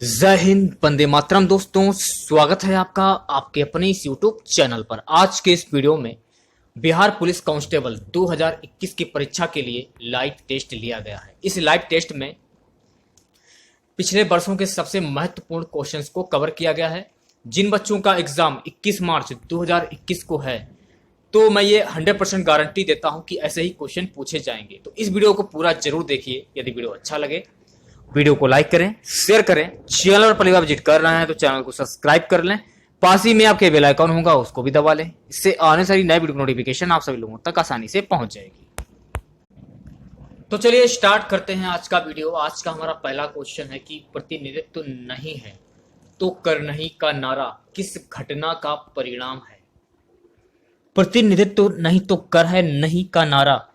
जय हिंद, वंदे मातरम। दोस्तों, स्वागत है आपका आपके अपने इस यूट्यूब चैनल पर। आज के इस वीडियो में बिहार पुलिस कांस्टेबल 2021 की परीक्षा के लिए लाइव टेस्ट लिया गया है। इस लाइव टेस्ट में पिछले वर्षों के सबसे महत्वपूर्ण क्वेश्चंस को कवर किया गया है। जिन बच्चों का एग्जाम 21 मार्च 2021 को है, तो मैं ये 100% गारंटी देता हूं कि ऐसे ही क्वेश्चन पूछे जाएंगे। तो इस वीडियो को पूरा जरूर देखिए। यदि वीडियो अच्छा लगे वीडियो को लाइक करें, शेयर करें। चैनल पर पहली बार विजिट कर रहे हैं तो चैनल को सब्सक्राइब कर लें। पास ही में आपके बेल आइकन होगा, उसको भी दबा लें। इससे आने सारी नई वीडियो नोटिफिकेशन आप सभी लोगों तक आसानी से पहुंच जाएगी। तो चलिए स्टार्ट करते हैं आज का वीडियो। आज का हमारा पहला क्वेश्चन है कि प्रतिनिधित्व नहीं है तो कर नहीं का नारा किस घटना का परिणाम है। प्रतिनिधित्व नहीं तो कर है नहीं का नारा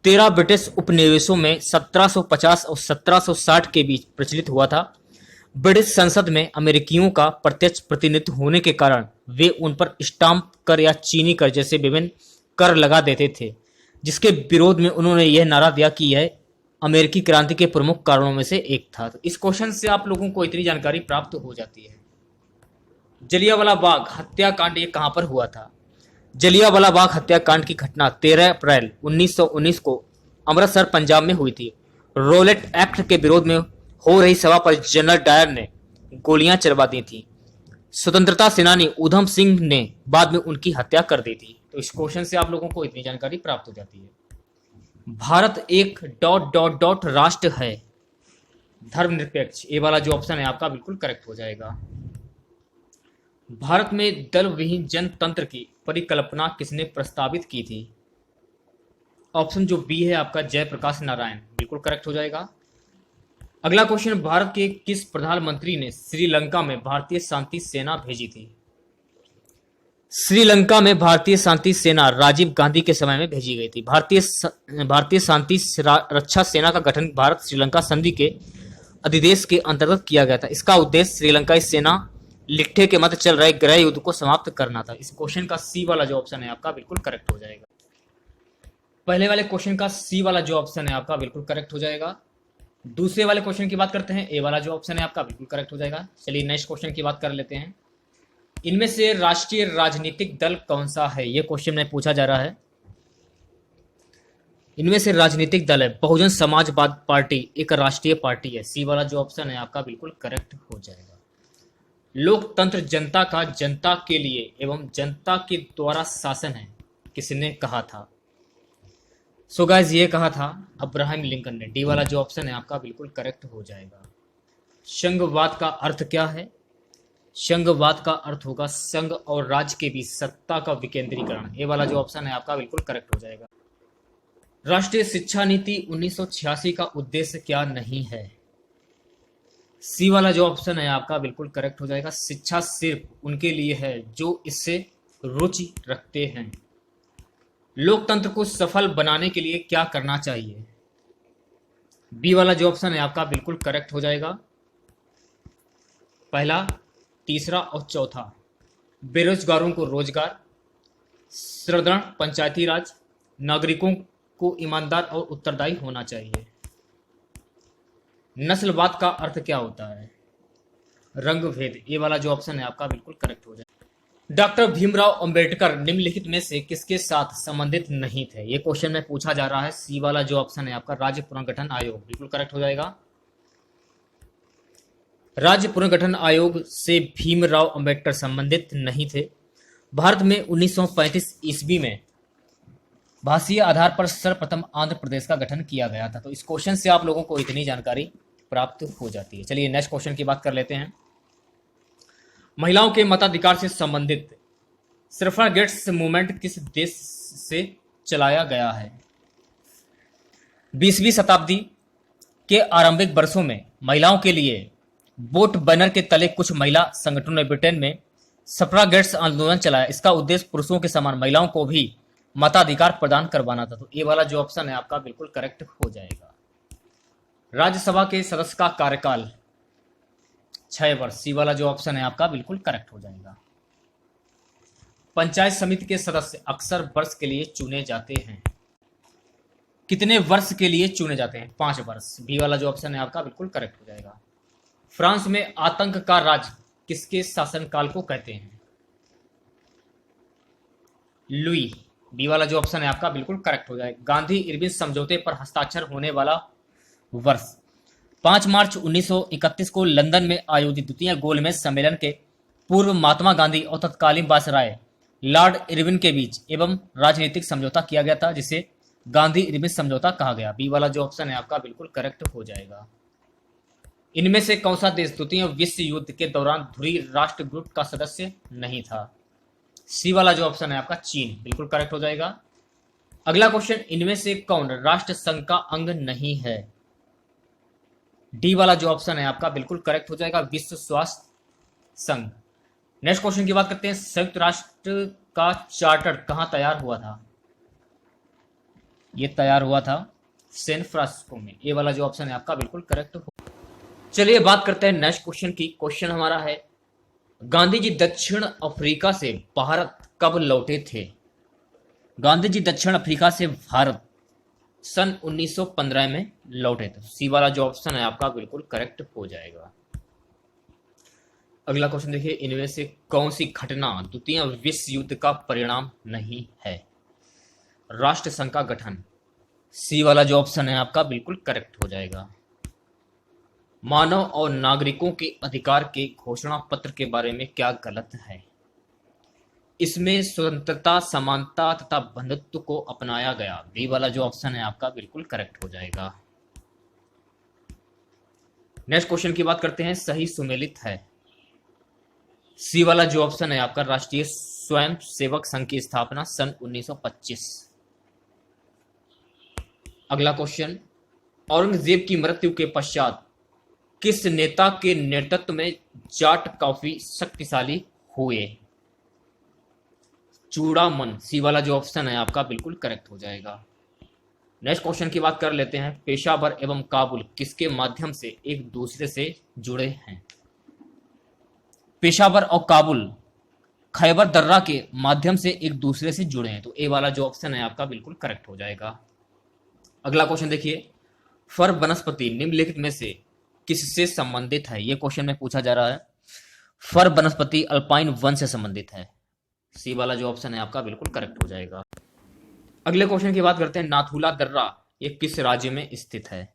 13 ब्रिटिश उपनिवेशों में 1750 और 1760 के बीच प्रचलित हुआ था। ब्रिटिश संसद में अमेरिकियों का प्रत्यक्ष प्रतिनिधित्व होने के कारण वे उन पर स्टाम्प कर या चीनी कर जैसे विभिन्न कर लगा देते थे, जिसके विरोध में उन्होंने यह नारा दिया कि यह अमेरिकी क्रांति के प्रमुख कारणों में से एक था। तो इस क्वेश्चन से आप लोगों को इतनी जानकारी प्राप्त हो जाती है। जलियांवाला बाग हत्याकांड ये कहां पर हुआ था? जलियांवाला बाग हत्याकांड की घटना 13 अप्रैल 1919 को अमृतसर, पंजाब में हुई थी। रोलेट एक्ट के विरोध में हो रही सभा पर जनरल डायर ने गोलियां चलवा दी थी। स्वतंत्रता सेनानी ऊधम सिंह ने बाद में उनकी हत्या कर दी थी। तो इस क्वेश्चन से आप लोगों को इतनी जानकारी प्राप्त हो जाती है। भारत एक ... राष्ट्र है, धर्मनिरपेक्ष। ये वाला जो ऑप्शन है आपका बिल्कुल करेक्ट हो जाएगा। भारत में दल विहीन जनतंत्र की परिकल्पना किसने प्रस्तावित की थी? ऑप्शन जो बी है आपका जयप्रकाश नारायण, बिल्कुल करेक्ट हो जाएगा। अगला क्वेश्चन, भारत के किस प्रधानमंत्री ने श्रीलंका में भारतीय शांति सेना भेजी थी? श्रीलंका में भारतीय शांति सेना राजीव गांधी के समय में भेजी गई थी। भारतीय शांति रक्षा सेना का गठन भारत श्रीलंका संधि के अधिदेश के अंतर्गत किया गया था। इसका उद्देश्य श्रीलंकाई सेना लिट्ठे के मध्य चल रहे गृह युद्ध को समाप्त करना था। इस क्वेश्चन का सी वाला जो ऑप्शन है आपका बिल्कुल करेक्ट हो जाएगा। पहले वाले क्वेश्चन का सी वाला जो ऑप्शन है आपका बिल्कुल करेक्ट हो जाएगा। दूसरे वाले क्वेश्चन की बात करते हैं, ए वाला जो ऑप्शन है आपका बिल्कुल करेक्ट हो जाएगा। चलिए नेक्स्ट क्वेश्चन की बात कर लेते हैं। इनमें से राष्ट्रीय राजनीतिक दल कौन सा है? यह क्वेश्चन में पूछा जा रहा है। इनमें से राजनीतिक दल है बहुजन समाजवाद पार्टी, एक राष्ट्रीय पार्टी है। सी वाला जो ऑप्शन है आपका बिल्कुल करेक्ट हो जाएगा। लोकतंत्र जनता का जनता के लिए एवं जनता के द्वारा शासन है, किसने कहा था? सो गाइस, ये कहा था अब्राहम लिंकन ने। डी वाला जो ऑप्शन है आपका बिल्कुल करेक्ट हो जाएगा। संघवाद का अर्थ क्या है? संघवाद का अर्थ होगा संघ और राज्य के बीच सत्ता का विकेंद्रीकरण। ये वाला जो ऑप्शन है आपका बिल्कुल करेक्ट हो जाएगा। राष्ट्रीय शिक्षा नीति 1986 का उद्देश्य क्या नहीं है? सी वाला जो ऑप्शन है आपका बिल्कुल करेक्ट हो जाएगा। शिक्षा सिर्फ उनके लिए है जो इससे रुचि रखते हैं। लोकतंत्र को सफल बनाने के लिए क्या करना चाहिए? बी वाला जो ऑप्शन है आपका बिल्कुल करेक्ट हो जाएगा। पहला, तीसरा और चौथा। बेरोजगारों को रोजगार, सुदृढ़ पंचायती राज, नागरिकों को ईमानदार और उत्तरदायी होना चाहिए। नस्लवाद का अर्थ क्या होता है? रंग भेद। ये वाला जो ऑप्शन है आपका बिल्कुल करेक्ट हो जाएगा। डॉक्टर भीमराव अंबेडकर निम्नलिखित में से किसके साथ संबंधित नहीं थे? ये क्वेश्चन में पूछा जा रहा है। सी वाला जो ऑप्शन है आपका राज्य पुनर्गठन आयोग, बिल्कुल करेक्ट हो जाएगा। राज्य पुनर्गठन आयोग से भीमराव अंबेडकर संबंधित नहीं थे। भारत में 1935 ईस्वी में भाषीय आधार पर सर्वप्रथम आंध्र प्रदेश का गठन किया गया था। तो इस क्वेश्चन से आप लोगों को इतनी जानकारी प्राप्त हो जाती है। चलिए नेक्स्ट क्वेश्चन की बात कर लेते हैं। महिलाओं के मताधिकार से संबंधित सफ्रागेट्स मूवमेंट किस देश से चलाया गया है? 20वीं शताब्दी के आरंभिक वर्षों में महिलाओं के लिए वोट बैनर के तले कुछ महिला संगठनों ने ब्रिटेन में सफ्रागेट्स आंदोलन चलाया। इसका उद्देश्य पुरुषों के समान महिलाओं को भी मताधिकार प्रदान करवाना था। तो ये वाला जो ऑप्शन है आपका बिल्कुल करेक्ट हो जाएगा। राज्यसभा के सदस्य का कार्यकाल 6 वर्ष। सी वाला जो ऑप्शन है आपका बिल्कुल करेक्ट हो जाएगा। पंचायत समिति के सदस्य अक्सर वर्ष के लिए चुने जाते हैं। कितने वर्ष के लिए चुने जाते हैं? 5 वर्ष। बी वाला जो ऑप्शन है आपका बिल्कुल करेक्ट हो जाएगा। फ्रांस में आतंक का राज किसके शासनकाल को कहते हैं? लुई। बी वाला जो ऑप्शन है आपका बिल्कुल करेक्ट हो जाएगा। गांधी इरविन समझौते पर हस्ताक्षर होने वाला वर्ष? 5 मार्च 1931 को लंदन में आयोजित द्वितीय गोलमेज सम्मेलन के पूर्व महात्मा गांधी और तत्कालीन वायसराय लॉर्ड इरविन के बीच एवं राजनीतिक समझौता किया गया था, जिसे गांधी इरविन समझौता कहा गया। बी वाला जो ऑप्शन है आपका बिल्कुल करेक्ट हो जाएगा। इनमें से कौन सा देश द्वितीय विश्व युद्ध के दौरान धुरी राष्ट्र गुट का सदस्य नहीं था? सी वाला जो ऑप्शन है आपका चीन, बिल्कुल करेक्ट हो जाएगा। अगला क्वेश्चन, इनमें से कौन राष्ट्र संघ का अंग नहीं है? डी वाला जो ऑप्शन है आपका बिल्कुल करेक्ट हो जाएगा, विश्व स्वास्थ्य संघ। नेक्स्ट क्वेश्चन की बात करते हैं, संयुक्त राष्ट्र का चार्टर कहां तैयार हुआ था? ये तैयार हुआ था सैन फ्रांसिस्को में। ए वाला जो ऑप्शन है आपका बिल्कुल करेक्ट हो। चलिए बात करते हैं नेक्स्ट क्वेश्चन की। क्वेश्चन हमारा है, गांधी जी दक्षिण अफ्रीका से भारत कब लौटे थे? गांधी जी दक्षिण अफ्रीका से भारत सन 1915 में लौटे थे। सी वाला जो ऑप्शन है आपका बिल्कुल करेक्ट हो जाएगा। अगला क्वेश्चन देखिए, इनमें से कौन सी घटना द्वितीय विश्व युद्ध का परिणाम नहीं है? राष्ट्र संघ का गठन। सी वाला जो ऑप्शन है आपका बिल्कुल करेक्ट हो जाएगा। मानव और नागरिकों के अधिकार के घोषणा पत्र के बारे में क्या गलत है? इसमें स्वतंत्रता, समानता तथा बंधुत्व को अपनाया गया। बी वाला जो ऑप्शन है आपका बिल्कुल करेक्ट हो जाएगा। नेक्स्ट क्वेश्चन की बात करते हैं, सही सुमेलित है? सी वाला जो ऑप्शन है आपका राष्ट्रीय स्वयं सेवक संघ की स्थापना सन 1925। अगला क्वेश्चन, औरंगजेब की मृत्यु के पश्चात किस नेता के नेतृत्व में जाट काफी शक्तिशाली हुए? चूड़ामन। सी वाला जो ऑप्शन है आपका बिल्कुल करेक्ट हो जाएगा। नेक्स्ट क्वेश्चन की बात कर लेते हैं, पेशावर एवं काबुल किसके माध्यम से एक दूसरे से जुड़े हैं? पेशावर और काबुल खैबर दर्रा के माध्यम से एक दूसरे से जुड़े हैं, तो ए वाला जो ऑप्शन है आपका बिल्कुल करेक्ट हो जाएगा। अगला क्वेश्चन देखिए, फर वनस्पति निम्नलिखित में से किससे संबंधित है? यह क्वेश्चन में पूछा जा रहा है। फर वनस्पति अल्पाइन वन से संबंधित है। सी वाला जो ऑप्शन है आपका बिल्कुल करेक्ट हो जाएगा। अगले क्वेश्चन की बात करते हैं, नाथुला दर्रा ये किस राज्य में स्थित है?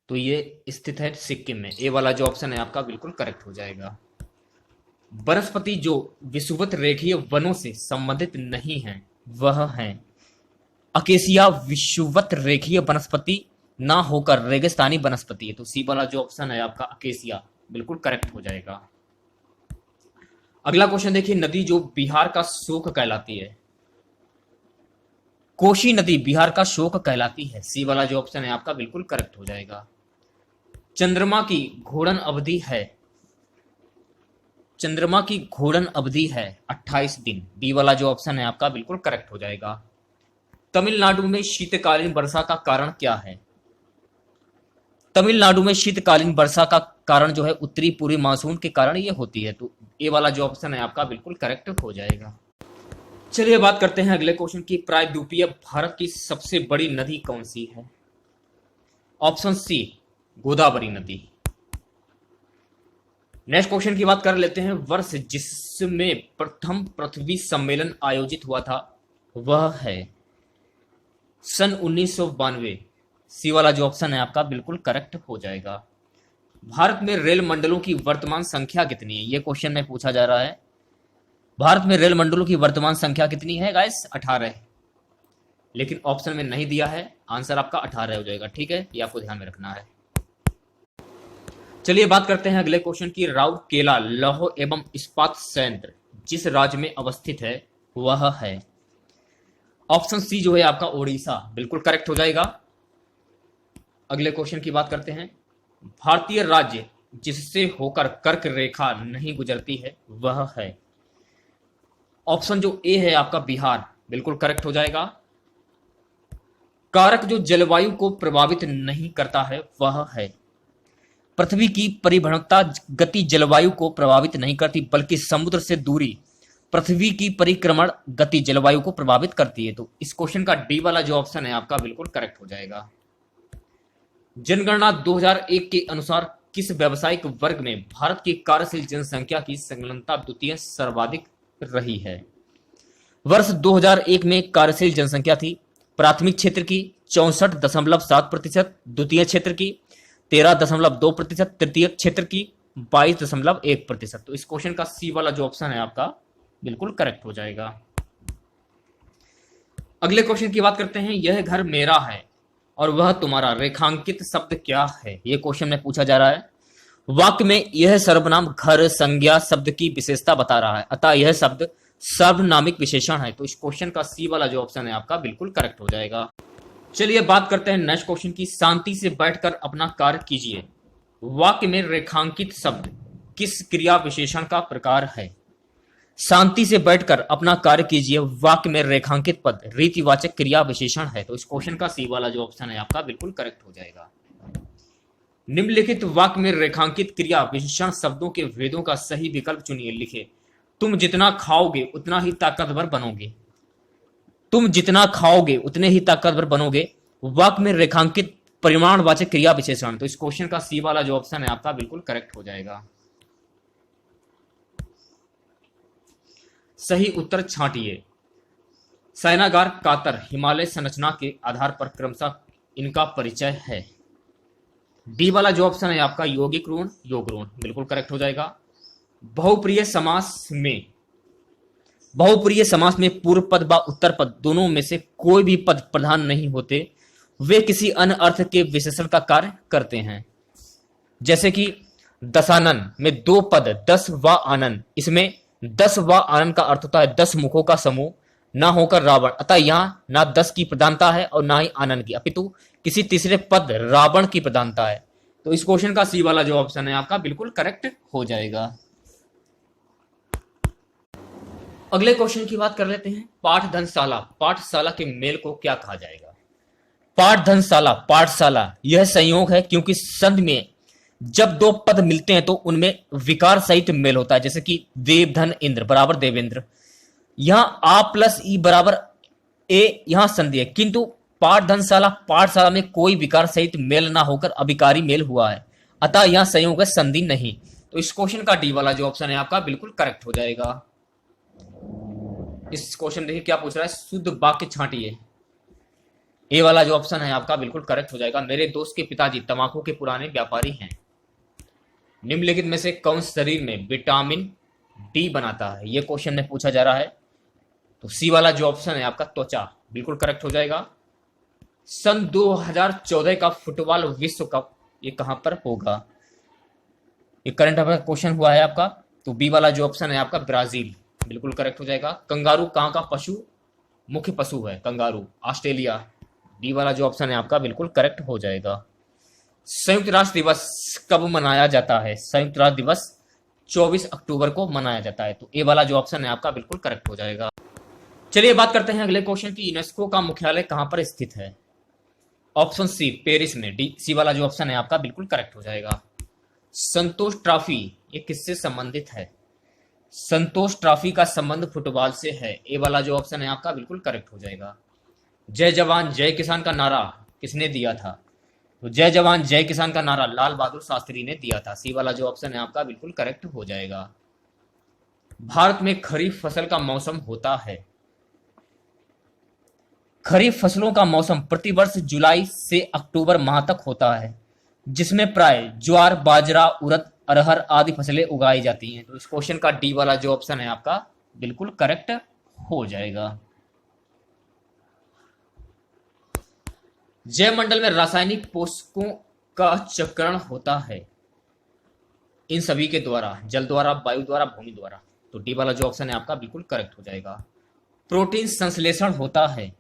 तो ये स्थित है सिक्किम में। ए वाला जो ऑप्शन है आपका बिल्कुल करेक्ट हो जाएगा। वनस्पति जो विषुवत रेखीय वनों से संबंधित नहीं है वह है अकेसिया। विषुवत रेखीय वनस्पति ना होकर रेगिस्तानी वनस्पति है, तो सी वाला जो ऑप्शन है आपका अकेसिया बिल्कुल करेक्ट हो जाएगा। अगला क्वेश्चन देखिए, नदी जो बिहार का शोक कहलाती है? कोसी नदी बिहार का शोक कहलाती है। सी वाला जो ऑप्शन है आपका बिल्कुल करेक्ट हो जाएगा। चंद्रमा की घूर्णन अवधि है? चंद्रमा की घूर्णन अवधि है 28 दिन। बी वाला जो ऑप्शन है आपका बिल्कुल करेक्ट हो जाएगा। तमिलनाडु में शीतकालीन वर्षा का कारण क्या है? तमिलनाडु में शीतकालीन वर्षा का कारण जो है उत्तरी पूर्वी मानसून के कारण ये होती है, तो ए वाला जो ऑप्शन है आपका बिल्कुल करेक्ट हो जाएगा। चलिए बात करते हैं अगले क्वेश्चन की, प्रायद्वीपीय भारत की सबसे बड़ी नदी कौन सी है? ऑप्शन सी गोदावरी नदी। नेक्स्ट क्वेश्चन की बात कर लेते हैं, वर्ष जिसमें प्रथम पृथ्वी सम्मेलन आयोजित हुआ था वह है सन 1992। सी वाला जो ऑप्शन है आपका बिल्कुल करेक्ट हो जाएगा। भारत में रेल मंडलों की वर्तमान संख्या कितनी है? यह क्वेश्चन में पूछा जा रहा है। भारत में रेल मंडलों की वर्तमान संख्या कितनी है गाइस? 18, लेकिन ऑप्शन में नहीं दिया है। आंसर आपका 18 हो जाएगा। ठीक है, ये आपको ध्यान में रखना है। चलिए बात करते हैं अगले क्वेश्चन की, राउरकेला लौह एवं इस्पात संयंत्र जिस राज्य में अवस्थित है वह है? ऑप्शन सी जो है आपका ओडिशा, बिल्कुल करेक्ट हो जाएगा। अगले क्वेश्चन की बात करते हैं, भारतीय राज्य जिससे होकर कर्क रेखा नहीं गुजरती है वह है? ऑप्शन जो ए है आपका बिहार, बिल्कुल करेक्ट हो जाएगा। कारक जो जलवायु को प्रभावित नहीं करता है वह है? पृथ्वी की परिभ्रमणता गति जलवायु को प्रभावित नहीं करती, बल्कि समुद्र से दूरी पृथ्वी की परिक्रमण गति जलवायु को प्रभावित करती है, तो इस क्वेश्चन का डी वाला जो ऑप्शन है आपका बिल्कुल करेक्ट हो जाएगा। जनगणना 2001 के अनुसार किस व्यावसायिक वर्ग में भारत की कार्यशील जनसंख्या की संलग्नता द्वितीय सर्वाधिक रही है? वर्ष 2001 में कार्यशील जनसंख्या थी प्राथमिक क्षेत्र की 64.7%, द्वितीय क्षेत्र की 13.2%, तृतीय क्षेत्र की 22.1%। तो इस क्वेश्चन का सी वाला जो ऑप्शन है आपका बिल्कुल करेक्ट हो जाएगा। अगले क्वेश्चन की बात करते हैं। यह घर मेरा है और वह तुम्हारा रेखांकित शब्द क्या है? यह क्वेश्चन में पूछा जा रहा है। वाक्य में यह सर्वनाम घर संज्ञा शब्द की विशेषता बता रहा है, अतः यह शब्द सर्वनामिक विशेषण है। तो इस क्वेश्चन का सी वाला जो ऑप्शन है आपका बिल्कुल करेक्ट हो जाएगा। चलिए बात करते हैं नेक्स्ट क्वेश्चन की। शांति से बैठकर अपना कार्य कीजिए। वाक्य में रेखांकित शब्द किस क्रिया विशेषण का प्रकार है? शांति से बैठकर अपना कार्य कीजिए वाक्य में रेखांकित पद रीतिवाचक क्रिया विशेषण है। तो इस क्वेश्चन का सी वाला जो ऑप्शन है आपका बिल्कुल करेक्ट हो जाएगा। निम्नलिखित वाक्य में रेखांकित क्रिया विशेषण शब्दों के भेदों का सही विकल्प चुनिए। लिखे, तुम जितना खाओगे उतना ही ताकतवर बनोगे। तुम जितना खाओगे उतने ही ताकतवर बनोगे। वाक्य में रेखांकित परिमाणवाचक क्रिया विशेषण। तो इस क्वेश्चन का सी वाला जो ऑप्शन है आपका बिल्कुल करेक्ट हो जाएगा। सही उत्तर छांटिए। शयनागार, कातर, हिमालय संरचना के आधार पर क्रमशः इनका परिचय है। डी वाला जो ऑप्शन है आपका यौगिक ऋण, योग ऋण बिल्कुल करेक्ट हो जाएगा। बहुप्रिय समास में पूर्व पद व उत्तर पद दोनों में से कोई भी पद प्रधान नहीं होते। वे किसी अन्य अर्थ के विशेषण का कार्य करते हैं। जैसे कि दशानन में दो पद दस व आनंद, इसमें दस व आनंद का अर्थ होता है 10 मुखों का समूह, ना होकर रावण, अतः यहाँ ना 10 की प्रधानता है और ना ही आनंद की, अपितु किसी तीसरे पद रावण की प्रधानता है। तो इस क्वेश्चन का सी वाला जो ऑप्शन है आपका बिल्कुल करेक्ट हो जाएगा। अगले क्वेश्चन की बात कर लेते हैं। पाठधनशाला, पाठशाला के मेल को क्या कहा जाएगा? पाठधनशाला, पाठशाला यह संयोग है क्योंकि संधि में जब दो पद मिलते हैं तो उनमें विकार सहित मेल होता है। जैसे कि देवधन इंद्र बराबर देवेंद्र, यहां आ प्लस ई बराबर ए, यहां संधि है, किंतु पाठधनशाला पाठशाला में कोई विकार सहित मेल ना होकर अभिकारी मेल हुआ है, अतः यहां संयोग है, संधि नहीं। तो इस क्वेश्चन का डी वाला जो ऑप्शन है आपका बिल्कुल करेक्ट हो जाएगा। इस क्वेश्चन देखिए क्या पूछ रहा है, शुद्ध वाक्य छांटिए। ए वाला जो ऑप्शन है आपका बिल्कुल करेक्ट हो जाएगा। मेरे दोस्त के पिताजी तंबाकू के पुराने व्यापारी हैं। निम्नलिखित में से कौन शरीर में विटामिन डी बनाता है? यह क्वेश्चन में पूछा जा रहा है। तो सी वाला जो ऑप्शन है आपका त्वचा बिल्कुल करेक्ट हो जाएगा। सन 2014 का फुटबॉल विश्व कप ये कहां पर होगा? ये करंट अफेयर क्वेश्चन हुआ है आपका। तो बी वाला जो ऑप्शन है आपका ब्राजील बिल्कुल करेक्ट हो जाएगा। कंगारू कहां का पशु मुख्य पशु है? Kangaroo Australia. डी वाला जो ऑप्शन है आपका बिल्कुल करेक्ट हो जाएगा। संयुक्त राष्ट्र दिवस कब मनाया जाता है? संयुक्त राष्ट्र दिवस 24 अक्टूबर को मनाया जाता है। तो ए वाला जो ऑप्शन है आपका बिल्कुल करेक्ट हो जाएगा। चलिए बात करते हैं अगले क्वेश्चन की। यूनेस्को का मुख्यालय कहां पर स्थित है? ऑप्शन सी पेरिस में। डी सी वाला जो ऑप्शन है आपका बिल्कुल करेक्ट हो जाएगा। संतोष ट्रॉफी ये किससे संबंधित है? संतोष ट्रॉफी का संबंध फुटबॉल से है। ए वाला जो ऑप्शन है आपका बिल्कुल करेक्ट हो जाएगा। जय जवान जय किसान का नारा किसने दिया था? तो जय जवान जय किसान का नारा लाल बहादुर शास्त्री ने दिया था। सी वाला जो ऑप्शन है आपका बिल्कुल करेक्ट हो जाएगा। भारत में खरीफ फसल का मौसम होता है। खरीफ फसलों का मौसम प्रतिवर्ष जुलाई से अक्टूबर माह तक होता है, जिसमें प्राय ज्वार, बाजरा, उड़द, अरहर आदि फसलें उगाई जाती हैं। तो इस क्वेश्चन का डी वाला जो ऑप्शन है आपका बिल्कुल करेक्ट हो जाएगा। जैवमंडल में रासायनिक पोषकों का चक्रण होता है इन सभी के द्वारा, जल द्वारा, वायु द्वारा, भूमि द्वारा। तो डी वाला जो ऑप्शन है आपका बिल्कुल करेक्ट हो जाएगा। प्रोटीन संश्लेषण होता है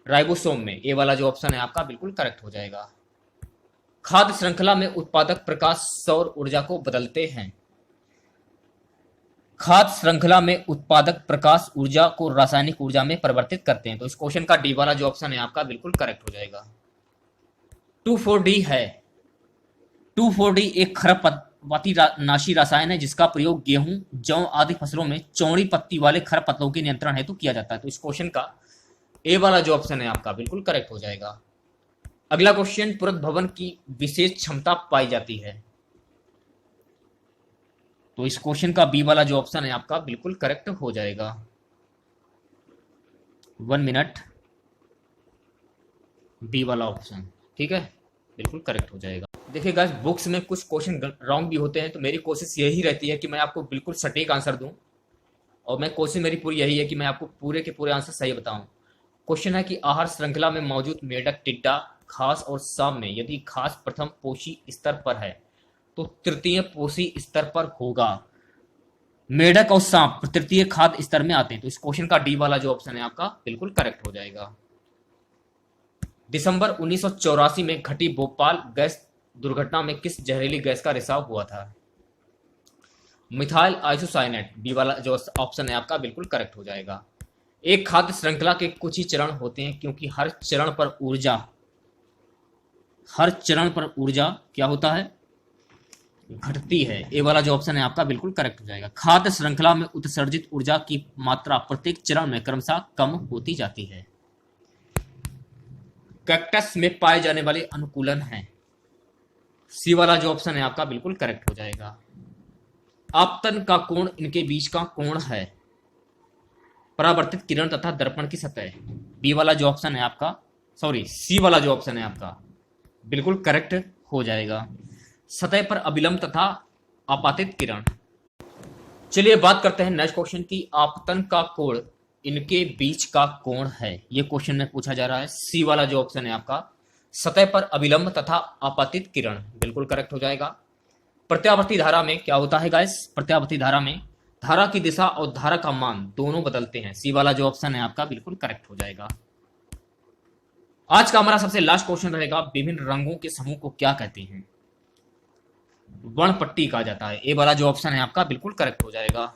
राइबोसोम में। ए वाला जो ऑप्शन है आपका बिल्कुल करेक्ट हो जाएगा। खाद्य श्रृंखला में उत्पादक प्रकाश सौर ऊर्जा को बदलते हैं। खाद्य श्रृंखला में उत्पादक प्रकाश ऊर्जा को रासायनिक ऊर्जा में परिवर्तित करते हैं। तो इस क्वेश्चन का डी वाला जो ऑप्शन है आपका बिल्कुल करेक्ट हो जाएगा। 2,4-D है। 2,4-D एक खरपतवारी नाशी रसायन है जिसका प्रयोग गेहूं, जौ आदि फसलों में चौड़ी पत्ती वाले खरपतवारों के नियंत्रण हेतु किया जाता है। तो इस क्वेश्चन का ए वाला जो ऑप्शन है आपका बिल्कुल करेक्ट हो जाएगा। अगला क्वेश्चन, पुरत भवन की विशेष क्षमता पाई जाती है। तो इस क्वेश्चन का बी वाला जो ऑप्शन है आपका बिल्कुल करेक्ट हो जाएगा। 1 मिनट, बी वाला ऑप्शन, ठीक है, बिल्कुल करेक्ट हो जाएगा। देखिए गाइस, बुक्स में कुछ क्वेश्चन रॉन्ग भी होते हैं, तो मेरी कोशिश यही रहती है कि मैं आपको बिल्कुल सटीक आंसर दूं, और मैं कोशिश मेरी पूरी यही है कि मैं आपको पूरे के पूरे आंसर सही बताऊं। क्वेश्चन है कि आहार श्रृंखला में मौजूद मेढक, टिड्डा, घास और सांप में यदि घास प्रथम पोषी स्तर पर है तो तृतीय पोषी स्तर पर होगा। मेढक और सांप तृतीय खाद्य स्तर में आते हैं, तो इस क्वेश्चन का डी वाला जो ऑप्शन है आपका बिल्कुल करेक्ट हो जाएगा। दिसंबर 1984 में घटी भोपाल गैस दुर्घटना में किस जहरीली गैस का रिसाव हुआ था? मिथाइल आइसोसाइनेट, बी वाला जो ऑप्शन है आपका बिल्कुल करेक्ट हो जाएगा। एक खाद्य श्रृंखला के कुछ ही चरण होते हैं क्योंकि हर चरण पर ऊर्जा क्या होता है? घटती है। ए वाला जो ऑप्शन है आपका बिल्कुल करेक्ट हो जाएगा। खाद्य श्रृंखला में उत्सर्जित ऊर्जा की मात्रा प्रत्येक चरण में क्रमशः कम होती जाती है। कैक्टस में पाए जाने वाले अनुकूलन हैं। सी वाला जो ऑप्शन है आपका बिल्कुल करेक्ट हो जाएगा। आपतन का कोण इनके बीच का कोण है। परावर्तित किरण तथा दर्पण की सतह। बी वाला जो ऑप्शन है आपका, सी वाला जो ऑप्शन है आपका बिल्कुल करेक्ट हो जाएगा। सतह पर अभिलंब तथा आपातित किरण। चलिए बात करते हैं नेक्स्ट क्वेश्चन की। आपतन का कोण इनके बीच का कोण है, ये क्वेश्चन में पूछा जा रहा है। सी वाला जो ऑप्शन है आपका, सतह पर अभिलंब तथा आपातित किरण, बिल्कुल करेक्ट हो जाएगा। प्रत्यावर्ती धारा में क्या होता है गाइस? प्रत्यावर्ती धारा में धारा की दिशा और धारा का मान दोनों बदलते हैं। सी वाला जो ऑप्शन है आपका बिल्कुल करेक्ट हो जाएगा। आज का हमारा सबसे लास्ट क्वेश्चन रहेगा, विभिन्न रंगों के समूह को क्या कहते हैं? वर्णपट्टी कहा जाता है। ए वाला जो ऑप्शन है आपका बिल्कुल करेक्ट हो जाएगा।